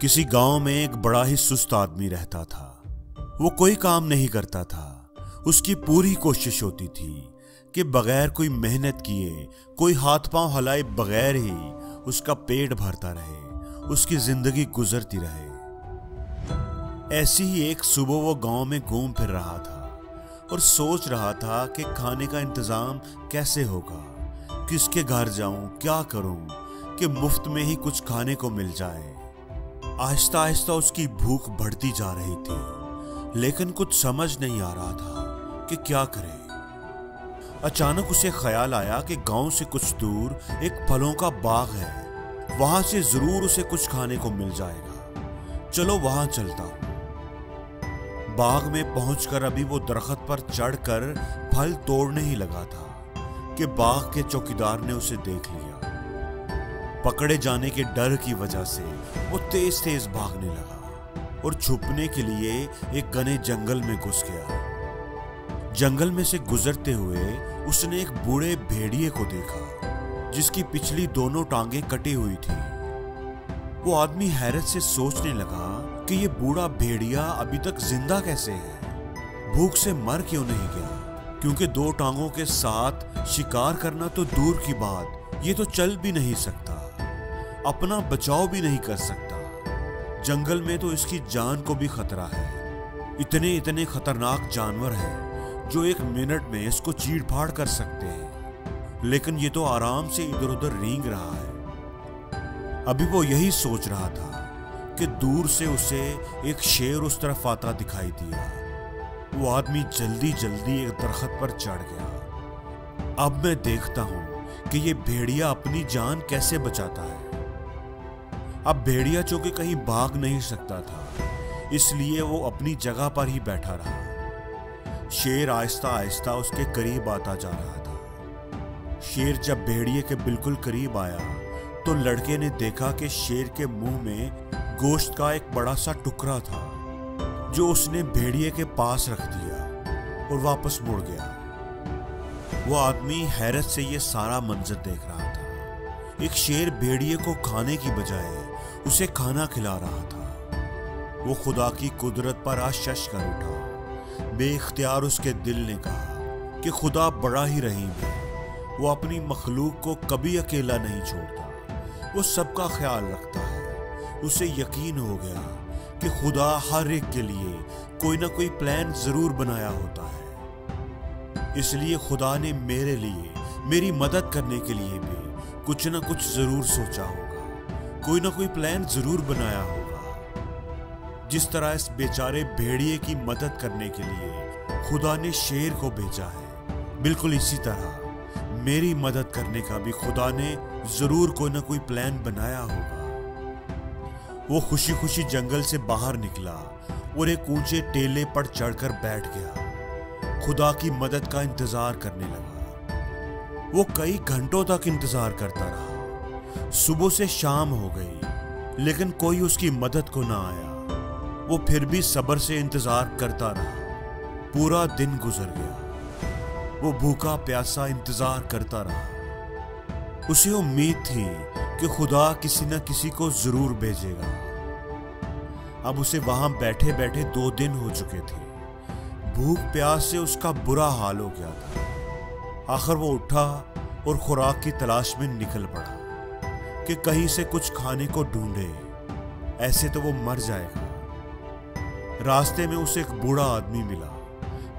किसी गांव में एक बड़ा ही सुस्त आदमी रहता था। वो कोई काम नहीं करता था। उसकी पूरी कोशिश होती थी कि बगैर कोई मेहनत किए, कोई हाथ पांव हलाए बगैर ही उसका पेट भरता रहे, उसकी जिंदगी गुजरती रहे। ऐसी ही एक सुबह वो गांव में घूम फिर रहा था और सोच रहा था कि खाने का इंतजाम कैसे होगा, किसके घर जाऊं, क्या करूं कि मुफ्त में ही कुछ खाने को मिल जाए। आहिस्ता आहिस्ता उसकी भूख बढ़ती जा रही थी, लेकिन कुछ समझ नहीं आ रहा था कि क्या करे। अचानक उसे ख्याल आया कि गांव से कुछ दूर एक फलों का बाग है, वहां से जरूर उसे कुछ खाने को मिल जाएगा। चलो वहां चलता हूं। बाग में पहुंचकर अभी वो दरख्त पर चढ़कर फल तोड़ने ही लगा था कि बाग के चौकीदार ने उसे देख लिया। पकड़े जाने के डर की वजह से वो तेज तेज भागने लगा और छुपने के लिए एक घने जंगल में घुस गया। जंगल में से गुजरते हुए उसने एक बूढ़े भेड़िए को देखा जिसकी पिछली दोनों टांगें कटी हुई थी। वो आदमी हैरत से सोचने लगा कि ये बूढ़ा भेड़िया अभी तक जिंदा कैसे है, भूख से मर क्यों नहीं गया, क्योंकि दो टांगों के साथ शिकार करना तो दूर की बात, ये तो चल भी नहीं सकता, अपना बचाव भी नहीं कर सकता। जंगल में तो इसकी जान को भी खतरा है। इतने इतने खतरनाक जानवर हैं जो एक मिनट में इसको चीड़ फाड़ कर सकते हैं, लेकिन ये तो आराम से इधर उधर रेंग रहा है। अभी वो यही सोच रहा था कि दूर से उसे एक शेर उस तरफ आता दिखाई दिया। वो आदमी जल्दी जल्दी एक दरख्त पर चढ़ गया। अब मैं देखता हूं कि ये भेड़िया अपनी जान कैसे बचाता है। अब भेड़िया चूंकि कहीं भाग नहीं सकता था, इसलिए वो अपनी जगह पर ही बैठा रहा। शेर आहिस्ता आहिस्ता उसके करीब आता जा रहा था। शेर जब भेड़िए के बिल्कुल करीब आया तो लड़के ने देखा कि शेर के मुंह में गोश्त का एक बड़ा सा टुकड़ा था, जो उसने भेड़िए के पास रख दिया और वापस मुड़ गया। वो आदमी हैरत से ये सारा मंजर देख रहा था। एक शेर भेड़िए को खाने की बजाय उसे खाना खिला रहा था। वो खुदा की कुदरत पर आश्चर्य कर उठा। बेख्तियार उसके दिल ने कहा कि खुदा बड़ा ही रहीम है। वो अपनी मखलूक को कभी अकेला नहीं छोड़ता, वो सबका ख्याल रखता है। उसे यकीन हो गया कि खुदा हर एक के लिए कोई ना कोई प्लान जरूर बनाया होता है। इसलिए खुदा ने मेरे लिए, मेरी मदद करने के लिए भी कुछ ना कुछ जरूर सोचा होगा, कोई ना कोई प्लान जरूर बनाया होगा। जिस तरह इस बेचारे भेड़िए की मदद करने के लिए खुदा ने शेर को भेजा है, बिल्कुल इसी तरह मेरी मदद करने का भी खुदा ने जरूर कोई ना कोई प्लान बनाया होगा। वो खुशी खुशी जंगल से बाहर निकला और एक ऊंचे टेले पर चढ़कर बैठ गया। खुदा की मदद का इंतजार करने लगा। वो कई घंटों तक इंतजार करता रहा। सुबह से शाम हो गई, लेकिन कोई उसकी मदद को ना आया। वो फिर भी सब्र से इंतजार करता रहा। पूरा दिन गुजर गया। वो भूखा प्यासा इंतजार करता रहा। उसे उम्मीद थी कि खुदा किसी न किसी को जरूर भेजेगा। अब उसे वहां बैठे बैठे 2 दिन हो चुके थे। भूख प्यास से उसका बुरा हाल हो गया था। आखिर वो उठा और खुराक की तलाश में निकल पड़ा कि कहीं से कुछ खाने को ढूंढे, ऐसे तो वो मर जाएगा। रास्ते में उसे एक बूढ़ा आदमी मिला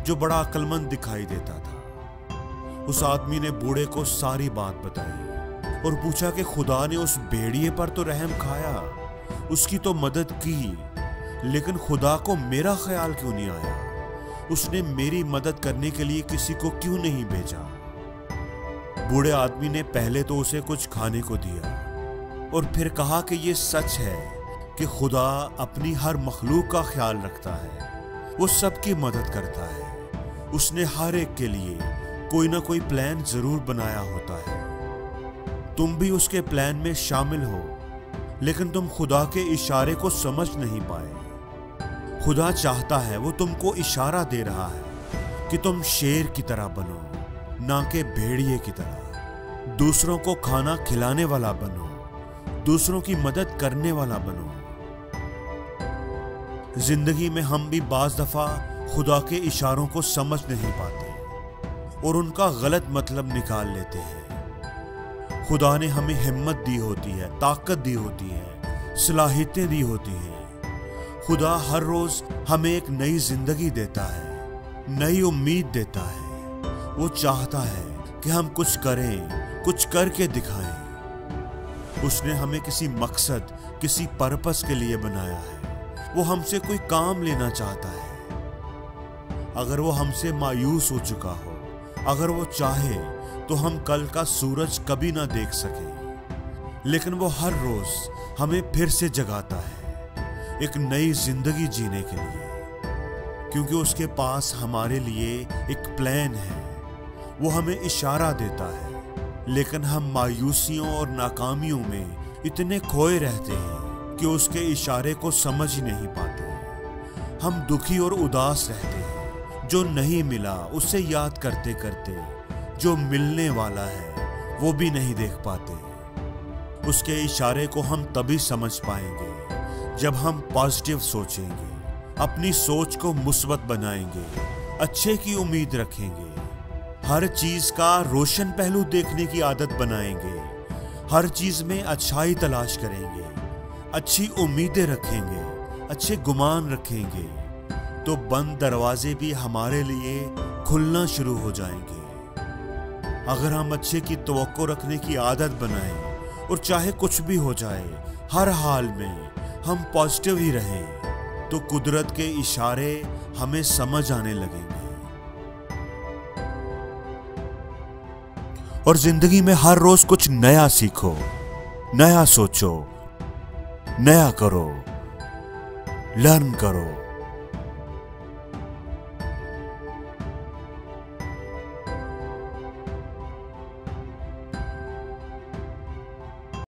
जो बड़ा अक्लमंद दिखाई देता था। उस आदमी ने बूढ़े को सारी बात बताई और पूछा कि खुदा ने उस भेड़िए पर तो रहम खाया, उसकी तो मदद की, लेकिन खुदा को मेरा ख्याल क्यों नहीं आया? उसने मेरी मदद करने के लिए किसी को क्यों नहीं भेजा? बूढ़े आदमी ने पहले तो उसे कुछ खाने को दिया और फिर कहा कि ये सच है कि खुदा अपनी हर मखलूक का ख्याल रखता है, वो सबकी मदद करता है। उसने हर एक के लिए कोई ना कोई प्लान जरूर बनाया होता है। तुम भी उसके प्लान में शामिल हो, लेकिन तुम खुदा के इशारे को समझ नहीं पाए। खुदा चाहता है, वो तुमको इशारा दे रहा है कि तुम शेर की तरह बनो, ना कि भेड़िए की तरह। दूसरों को खाना खिलाने वाला बनो, दूसरों की मदद करने वाला बनो। जिंदगी में हम भी बाज दफा खुदा के इशारों को समझ नहीं पाते और उनका गलत मतलब निकाल लेते हैं। खुदा ने हमें हिम्मत दी होती है, ताकत दी होती है, सलाहियतें दी होती हैं। खुदा हर रोज हमें एक नई जिंदगी देता है, नई उम्मीद देता है। वो चाहता है कि हम कुछ करें, कुछ करके दिखाएं। उसने हमें किसी मकसद, किसी पर्पस के लिए बनाया है। वो हमसे कोई काम लेना चाहता है। अगर वो हमसे मायूस हो चुका हो, अगर वो चाहे तो हम कल का सूरज कभी ना देख सके, लेकिन वो हर रोज हमें फिर से जगाता है एक नई जिंदगी जीने के लिए, क्योंकि उसके पास हमारे लिए एक प्लान है। वो हमें इशारा देता है, लेकिन हम मायूसियों और नाकामियों में इतने खोए रहते हैं कि उसके इशारे को समझ ही नहीं पाते। हम दुखी और उदास रहते हैं। जो नहीं मिला उसे याद करते करते जो मिलने वाला है वो भी नहीं देख पाते। उसके इशारे को हम तभी समझ पाएंगे जब हम पॉजिटिव सोचेंगे, अपनी सोच को मुस्बत बनाएंगे, अच्छे की उम्मीद रखेंगे, हर चीज का रोशन पहलू देखने की आदत बनाएंगे, हर चीज में अच्छाई तलाश करेंगे, अच्छी उम्मीदें रखेंगे, अच्छे गुमान रखेंगे, तो बंद दरवाजे भी हमारे लिए खुलना शुरू हो जाएंगे। अगर हम अच्छे की तवक्को रखने की आदत बनाएं और चाहे कुछ भी हो जाए, हर हाल में हम पॉजिटिव ही रहें, तो कुदरत के इशारे हमें समझ आने लगेंगे। और जिंदगी में हर रोज कुछ नया सीखो, नया सोचो, नया करो, लर्न करो।